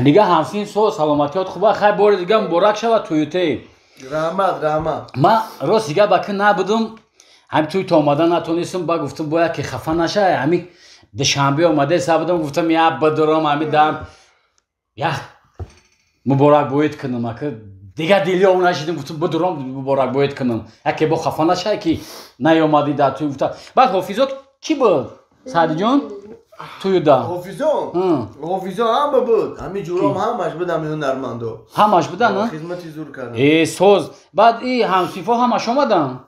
دیگه همسین سو سلامتیات خوبه خیلی بار دیگه مبارک شود تویوته رحمت من راست دیگه باکه نبودم هم توی تو آمدن نتونستم با گفتم باید که خفه نشه همین دوشنبه اومده سبودم گفتم یا بدرم همین دارم یا مبارک باید کنم که دیگه دیلی اون نشیدم گفتم بدرم مبارک باید کنم اگه با خفه نشه که نیومدی در توی گفتم بعد حافظات کی بود سعدی جان توی دا حافظا هم بود همین جورام همش بدم این هنرمندو همش بدن نه خدمتی زور کردن ای سوز بعد این همسیفا همش اومدن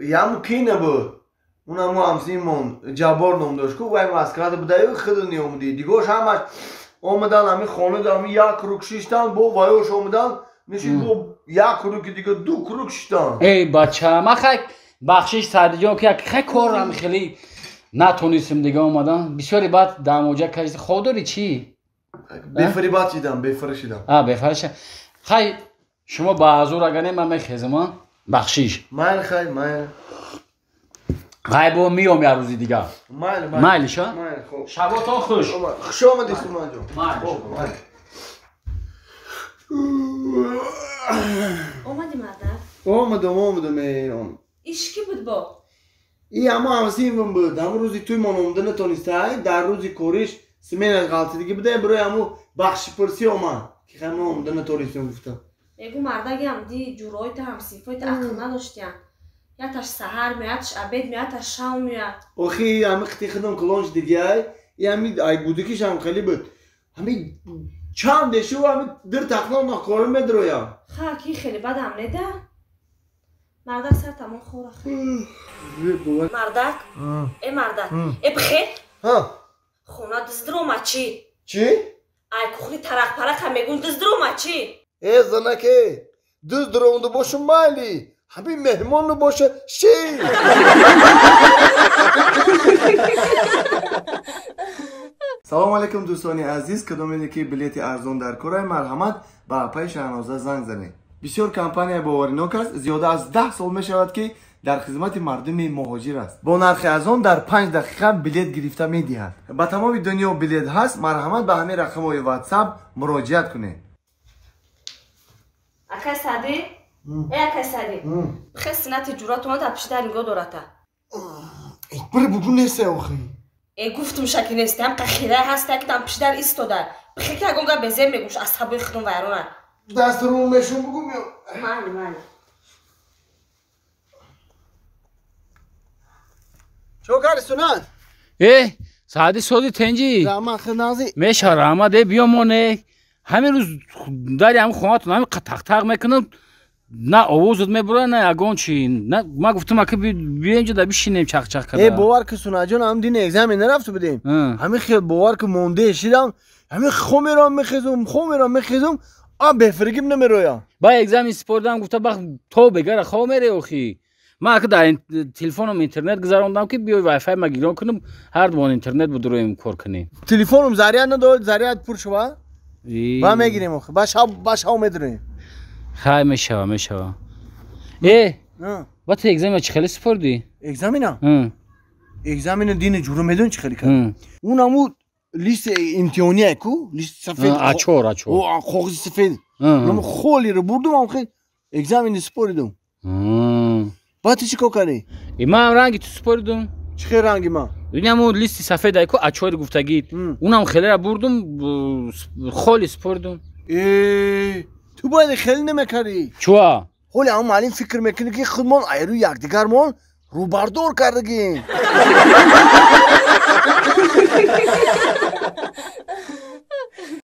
یام کی نبود اونم همسیمون جبار نام داشت که وای مسکرات بودای خود نیومدی دیگهش همش اومدن همین خانه دارم یک کروک شیشتن با وایوش اومدن میشید با یک کروک دیگه دو کروک شیشتن ای بچه من خیلی بخشش سعدی جان که خیلی کارم خیلی نتونستم دیگه اومدم بسیاری بعد دموجه کشید خود داری چی؟ بفری بات چیدم بفرشیدم بفرش خیلی شما با حضور اگر من میخیزم بخشیش مایل خیلی مایل خیلی با میام یه روزی دیگه مایلش ها؟ مایل خوب شباتان خوش خوش آمدی سومان جان مایل اومدی مادر؟ اومدم ایش کی بود با؟ ای اما همسیمون بود همون روزی توی من اومده نتونسته در روزی کورش سمین غلطی دیگه بده برای همون بخشی پرسی اومد که خیلی اومده نتونستم گفتم بگو مردگی هم دی جورایت همسیفایت عقل نداشتیم یا تاش سهر میاد تاش عبید میاد تاش شام میاد آخی همه خطی خدم کلانش دیگه ای همین ای بودکیش هم خیلی بود همین چند دشو همین در تقنال نکارم بدرویم کی خیلی بد هم نیده؟ مردک سر تمام خوره خیلی مردک؟ ای مردک ای بخیر؟ خونه دزدرومه چی؟ چی؟ ای کخلی ترق پرق هم میگون دزدرومه چی؟ ای زنکه دزدرومده باشه مالی همین مهمان رو باشه چی؟ سلام علیکم دوستانی عزیز کدومی که بلیت ارزان در کره مرحمت با پای شهنازه زنگ زنید بسیار کمپانی باورناک است زیاده از 10 سال می شود که در خدمت مردم مهاجر است با نرخ ارزان در 5 دقیقه بلیت گرفته می دهد با تمام دنیا بلیت هست مرحمت به همین رقم های واتساپ مراجعت کنید اکای سعدی؟ ای اکای سعدی بخیر سنت جورات اومد پیش در اینگاه دورته بره بگو نیسته آخی ای گفتم شکی نیسته هم قخیره هسته که پیش در ایستاده بخیر که اگونگا بزر میگوش اصحابی خیرون ویرونه دست رو بهشون بگو میام مالی چو کاری سنت؟ ای سعدی سودی تنجی رحمت خنازی میشه رحمت بیا مونه همین روز داری هم خوناتون همین تق تق میکنم نه آوازت میبره نه اگون چی نه ما گفتم که بیا اینجا در بشینیم چخ چخ کرده ای باور که سنت جان هم دین اگزامی نرفت بدیم همین خیلی باور که مونده شیدم همین خومیرم میخیزم بفرگیم نمیرویا با اگزامی سپردم گفتم بخ تو بگر خواه میره اخی ما که در تلفنم اینترنت گذاروندم که بیای وای فای ما گیران کنم هر دوان اینترنت بدرویم کار کنیم تلفنم زریعت نداد زریعت پر شوا با میگیریم اخی باش ها میدریم خیلی میشه ای با تو اگزامی چه خیلی سپردی اگزامی دین جورو میدون چه خیلی کرد اونمو لیست امتحانیه کو لیست سفید اچور خوغ سفید نم خولی رو بردم آخه اگزامی سپردم با تو چی کاری؟ ما هم رنگی تو سپردم چه رنگی ما؟ اینمو لیست سفید ایکو اچور گفتگید اونم خیلی را بردم خولی سپردم تو باید خیلی نمیکردی چوا؟ خولی هم معلم فکر میکنی که خودمان ایرو یک دیگرمان رو بردار کردگیم